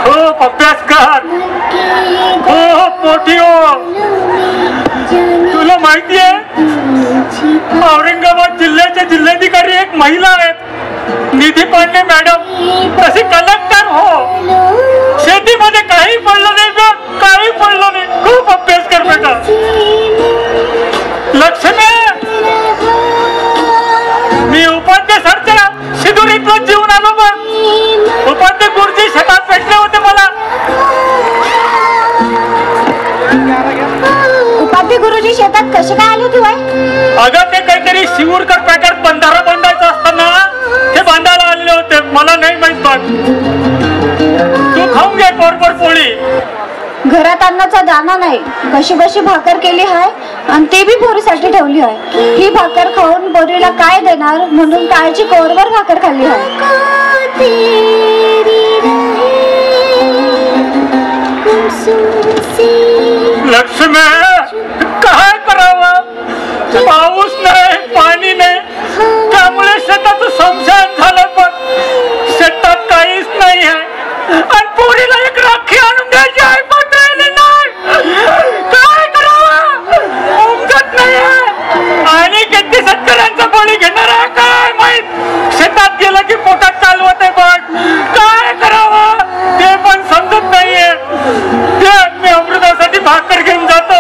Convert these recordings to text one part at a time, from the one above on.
खूप अभ्यास कर, खूप मोठी हो. तुला माहिती आहे औरंगाबाद जिल्ह्याचे जिल्हाधिकारी एक महिला आहेत, निधी पांडे मॅडम. तसे कलेक्टर हो. शेतीमध्ये काही पडलं नाही ग, काही पडलं नाही. खूप अभ्यास कर बेटा. लक्ष्मी, मी उपाध्याय सरच्या शिदुरीतून जीवन आलो बघ. उपाध्याय गुरुजी शेतात भेटले होते मला. उपाध्याय गुरुजी शेतात कसे काय आले होते? अगं ते काहीतरी शिवूरकर पॅकेट बंधारा बांधायचं असताना ते बांधायला आले होते. मला नाही माहित बघ. तू खाऊन घे बरोबर पोळी. घरात अन्नाचा दाना नाही. कशी कशी भाकर केली आहे आणि ते बी पोरीसाठी ठेवली आहे. ही भाकर खाऊन पोरीला काय देणार म्हणून काळजी कोरभर भाकर खाल्ली आहे. लक्ष्मी, काय करावं? पाऊस नाही, पाणी नाही, त्यामुळे शेताचं समशान झालं. पण शेतात काहीच नाही आहे आणि पोरीला एक राखी आणून द्यायची आहे पण द्यायला नाही. काय करावं समजत नाही. आणि किती शेतकऱ्यांचा बळी घेणार आहे काय माहित. शेतात गेलं की पोटात चालवत आहे पण काय करावं ते पण समजत नाहीये. मी अमृतासाठी भाकर घेऊन जातो.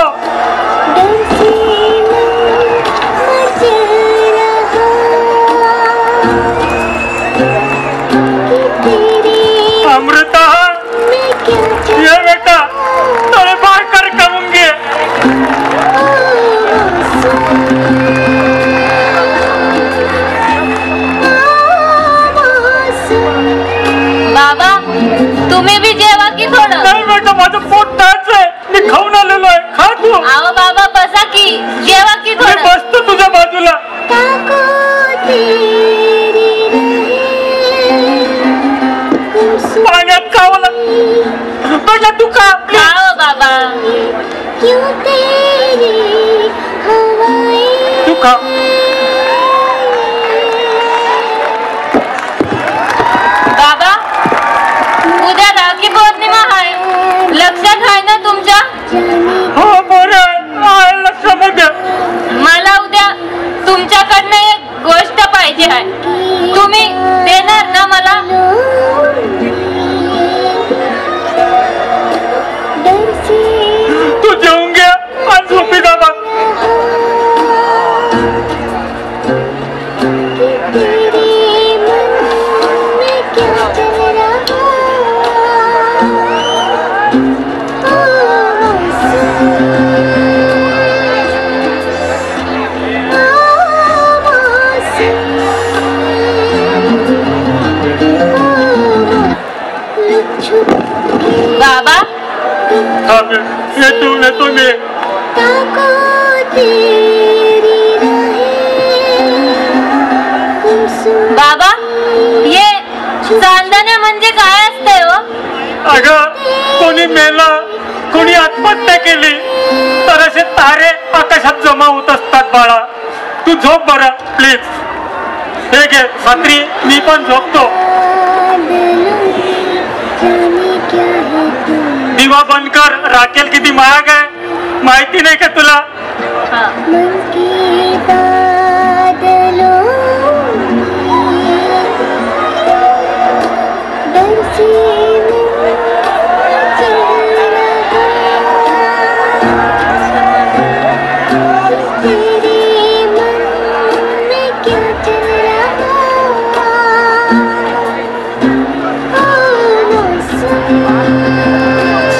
अमृता, ये बेटा, थोडे भाकर करून घे. बाबा, तुम्ही बी जेवा की थोडं. नाही बेटा, माझं पोट टाच आहे. मी खाऊन आलेलो आहे. खा तू. आओ बाबा, बसा की, जेवा की मी थोडं. बसतो तुझ्या बाजूला. पाण्यात खावं बेटा, तू खा. आओ बाबा. तू खा. बाबा, उद्या राखी पौर्णिमा आहे. लक्षात आहे ना तुमच्या? हो बरं, लक्षामध्ये. मला उद्या तुमच्याकडनं एक गोष्ट पाहिजे आहे. तुम्ही देणार ना मला? तू जेवून घे आणि झोपी जा बघ. बाबा, येतो मी. बाबा, ये चांदण्या म्हणजे काय असते हो? अगं, कोणी मेलं, कोणी आत्महत्या केली तर असे तारे आकाशात जमा होत असतात बाळा. तू झोप बरं प्लीज. हे घे छत्री, मी पण झोपतो. दिवा बंद कर. राखेल किती महाग आहे माहिती नाही का तुला?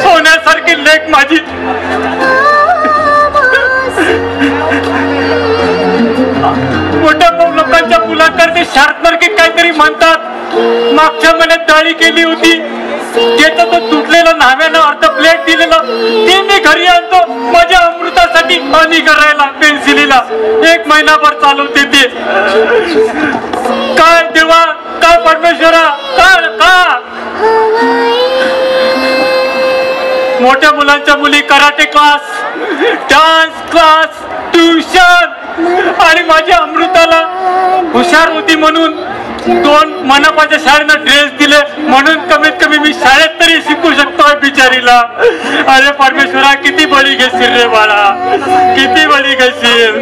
सोन्यासारखी लेक माझी. मोठ्या लोकांच्या मुलांकडे शार्पनर की काहीतरी म्हणतात. मागच्या महिन्यात डाळी केली होती, त्याचं तो तुटलेलं न्हाव्यानं अर्ध प्लेट दिलेलं ते मी घरी आणतो माझ्या अमृतासाठी पाणी करायला पेन्सिलीला 1 महिनाभर चालवते ते. काय देवा, काय परमेश्वरा, काय का मोठ्या मुलांच्या मुली karate class, dance class, tuition आणि माझ्या अमृताला हुशार होती म्हणून 2 मनापाच्या शाळेनं ड्रेस दिले म्हणून कमीत कमी मी शाळेत तरी शिकू शकतोय बिचारीला. अरे परमेश्वरा, किती बळी घेशील रे बाळा, किती बळी घेशील.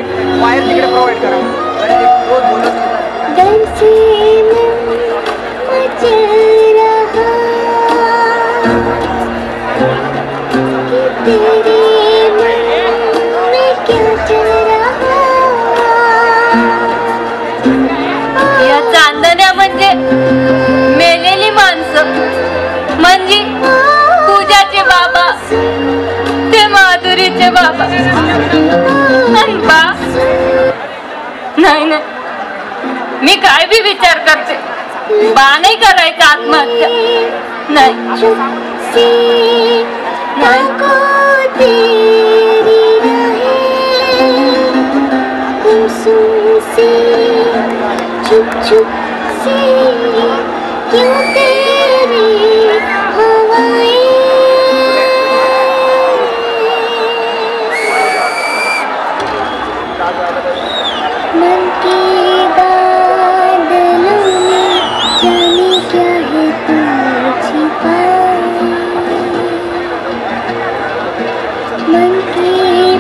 या चांदण्या म्हणजे मेलेली माणसं, म्हणजे पूजाचे बाबा, ते माधुरीचे बाबा. नाही नाही, मी काय बी विचार करते, बा नाही करायचं आत्महत्या. नाही चुप चुप से क्यों तेरी हवाएं. मन के बादलों में जाने क्या है तू छिपाए. मन के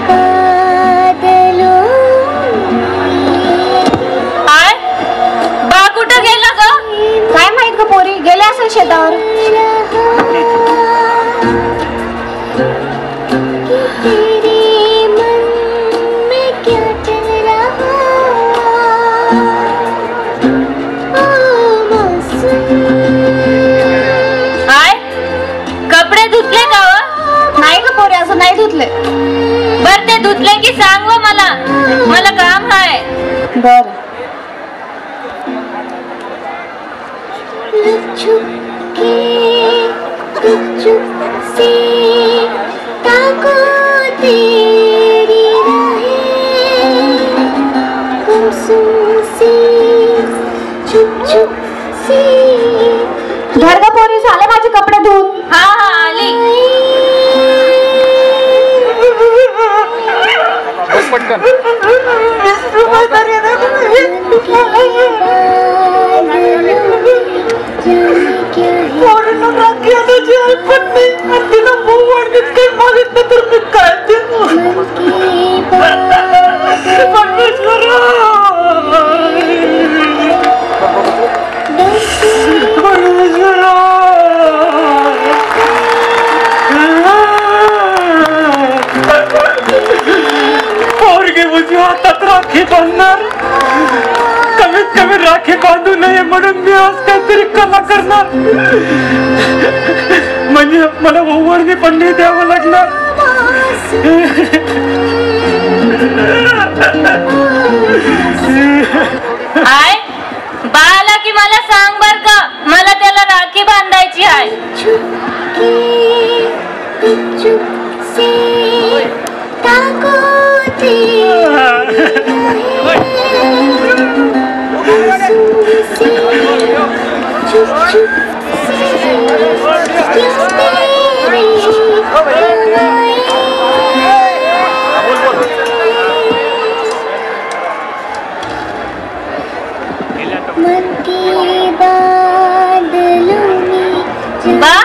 बादलों गेला का काय माहित का पोरी, गेले असेल शेतावर. कपडे धुतले का व? नाही का पोरी, असं नाही धुतले. बर ते धुतले की सांग व मला, मला काम आहे. बर. चुपके चुप से ताको तेरी राहें. गुमसुम से चुप चुप से. घर का पोरी, झाले माझे कपडे धुवून. हा हा आली. पटकन हातात राखी बांधणार, कमीत कमी राखी बांधू नये म्हणून मी आज काहीतरी कला करणार. म्हणजे मला ओव्हरनी पण नाही द्यावं लागणार. आय बाळाला की मला सांग बर का, मला त्याला राखी बांधायची आहे. बा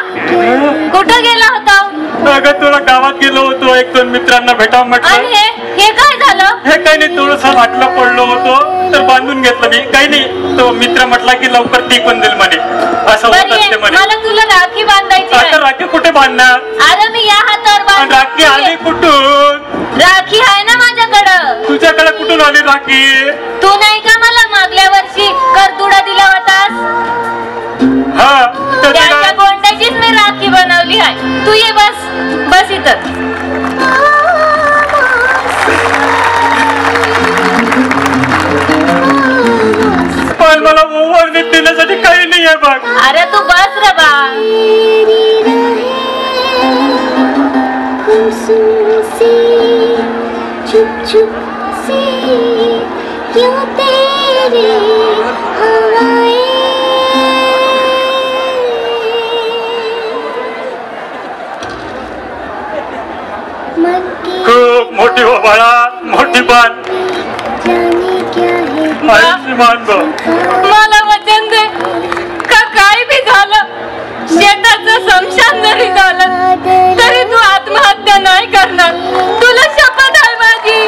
कुठं गेला होता? अगं तुला गावात गेलो होतो, 1-2 मित्रांना भेटावं म्हटलं. हे काय झालं? हे काही नाही, थोडस वाटलं पडलो होतो तर बांधून घेतलं मी. काही नाही, तो मित्र म्हटला की लवकर टिकून देईल म्हणे, असं होत असते म्हणे. मला तुला राखी बांधायची. आता राखी कुठे बांधणार? अरे मी या हातावर राखी आली कुठून? राखी आहे ना माझ्याकडं. तुझ्याकडे कुठून आली राखी? तू नाही का मला मागल्या वर्षी करतुडा दिला होतास? हा, त्याच्या गोंड्याचीच मी राखी बनवली आहे. तू ये, बस इथं. पण मला ओव्हर देण्यासाठी काही नाही आहे बघ. अरे तू बस रे बा. गुमसुम सी चुप चुप से क्यों तेरी हवाएं मन की खूप मोठी हो बाळा, मोठी पण जाने क्या है आयुष्यमान बघ. मला वचन दे का काय बी झालं, शेताचं समशान जरी झालं तरी तू आत्महत्या नाही करणार. तुला शपथ आहे माझी.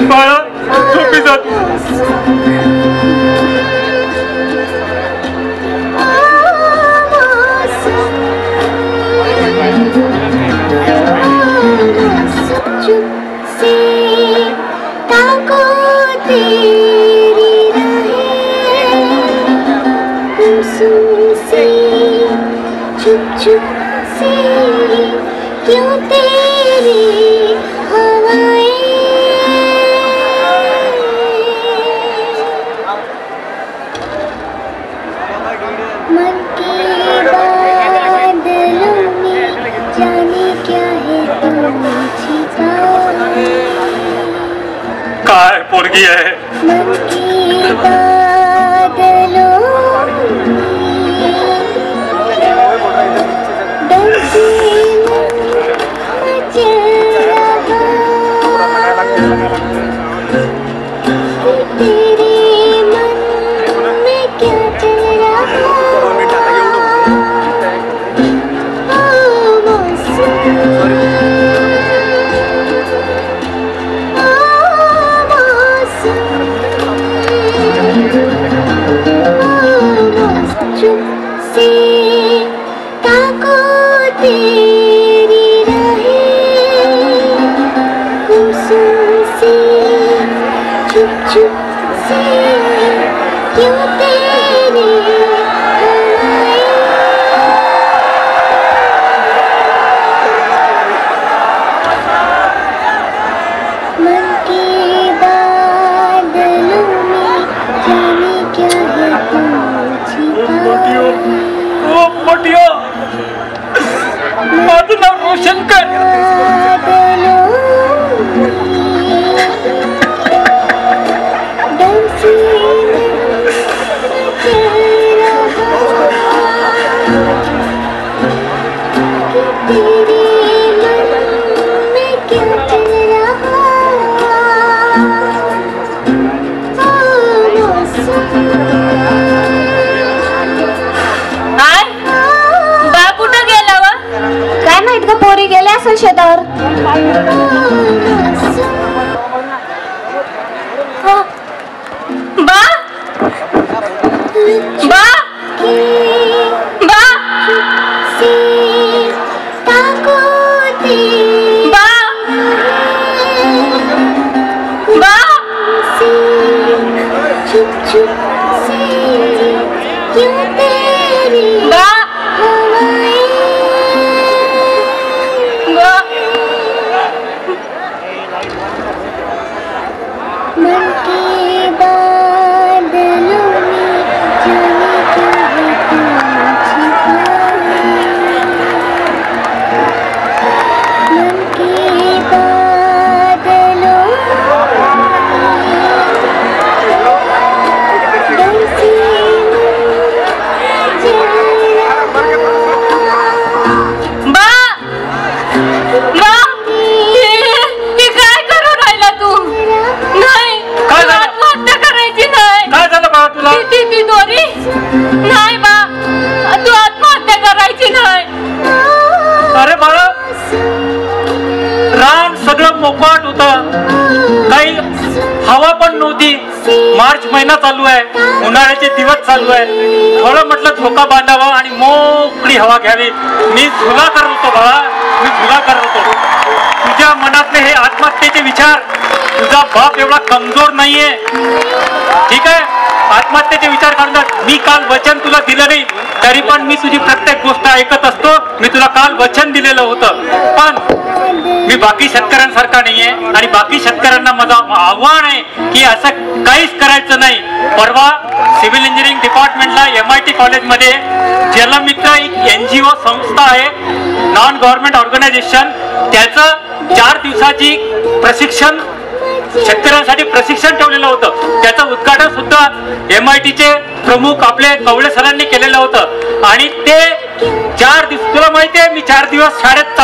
बाळा झोपी जात. चुप से ताको तेरी राहें गुमसुम से चुप चुप से क्यों तेरी हवाएं मन के बादलों में जाने क्या है तुम छिपा काय पोरगी आहे. मन के बादलों में डरती मचल रहा तेरे मन में क्या चल रहा चुप से ताको तेरी राहें गुमसुम से चुप चुप से क्यों तेरी हवाएं मन के बादलों में जाने क्या है तुम मोठी हो, खूप मोठी हो. माझं नाव रोशन कर. काय माहित का, पोरी गेल्या असेल शेतावर. बा बा बा से ताको तेरी बा बा से चुप चुप से क्यों तेरी बा हवाएं बा मन के बादलों में जाने क्या है तुम छिपा मन के बादलों डरती बा बा हे काय करू राहिला तू. नाही काय तुला झालं? आत्महत्या करायची नाही. काय झालं बाळा तुला. ती दोरी नाही बा, तू आत्महत्या करायची नाही. अरे बाळा, रान सगळं मोकाट होतं, काही हवा पण नव्हती. मार्च महिना चालू आहे, उन्हाळ्याचे दिवस चालू आहे. थोडं म्हटलं झोका बांधावा आणि मोकळी हवा घ्यावी. मी झुला करत होतो बाळा, मी झुला करत होतो. तुझ्या मनातले हे आत्महत्येचे विचार, तुझा बाप एवढा कमजोर नाहीये. ठीक आहे, आत्महत्येचे विचार करतात. मी काल वचन तुला दिलं नाही, तरी पण मी तुझी प्रत्येक गोष्ट ऐकत असतो. मी तुला काल वचन दिलेलं होतं, पण मी बाकी शेतकऱ्यांसारखा नाहीये आणि बाकी शेतकऱ्यांना माझं आव्हान आहे की असं काहीच करायचं नाही. परवा सिव्हिल इंजिनिअरिंग डिपार्टमेंटला MIT कॉलेजमध्ये जलमित्र एक NGO संस्था आहे, नॉन गव्हर्नमेंट ऑर्गनायझेशन, त्याचं 4 दिवसाची प्रशिक्षण शेतकऱ्यांसाठी प्रशिक्षण ठेवलेलं होतं. त्याचं उद्घाटन सुद्धा MITचे प्रमुख आपले कवळे सरांनी केलेलं होतं. आणि ते 4 दिवस, तुला माहितीये मी 4 दिवस शाळेत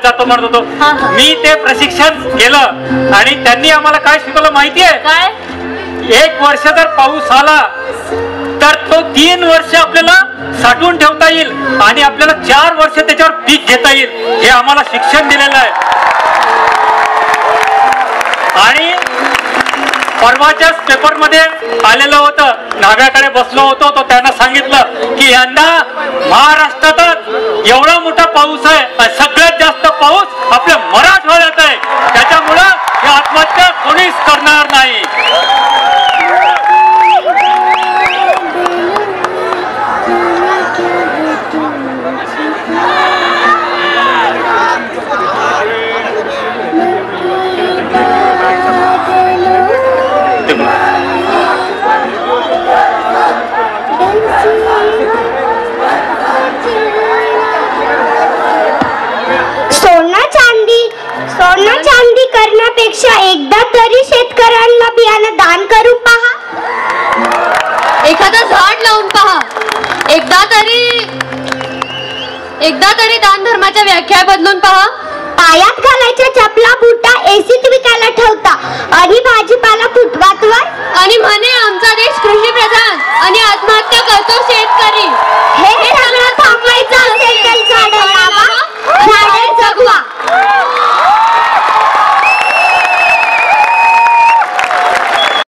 जातो म्हणत होतो. मी ते प्रशिक्षण केलं आणि त्यांनी आम्हाला काय शिकवलं माहितीये? काय? 1 वर्ष जर पाऊस आला तर तो 3 वर्ष आपल्याला साठवून ठेवता येईल आणि आपल्याला 4 वर्ष त्याच्यावर पीक घेता येईल, हे आम्हाला शिक्षण दिलेलं आहे. आणि परवाच्याच पेपरमध्ये आलेलं होतं, नाव्याकडे बसलो होतो, तो त्यांना सांगितलं की यंदा महाराष्ट्रातच एवढा मोठा पाऊस आहे, सगळ्यात जास्त पाऊस आपल्या मराठवाड्यात आहे, त्याच्यामुळं ही आत्महत्या कोणीच करणार नाही. सोनं चांदी करण्यापेक्षा एकदा तरी शेतकऱ्यांना बियाणं दान करून पहा, एखादं झाड लावून पहा, एकदा तरी दान धर्माच्या व्याख्या बदलून पहा. पायात घालायच्या चपला बुटा एसीत विकायला ठेवता आणि भाजीपाला फुटपाथवर, आणि म्हणे आमचा देश कृषी प्रधान आणि आत्महत्या करतो शेतकरी. हे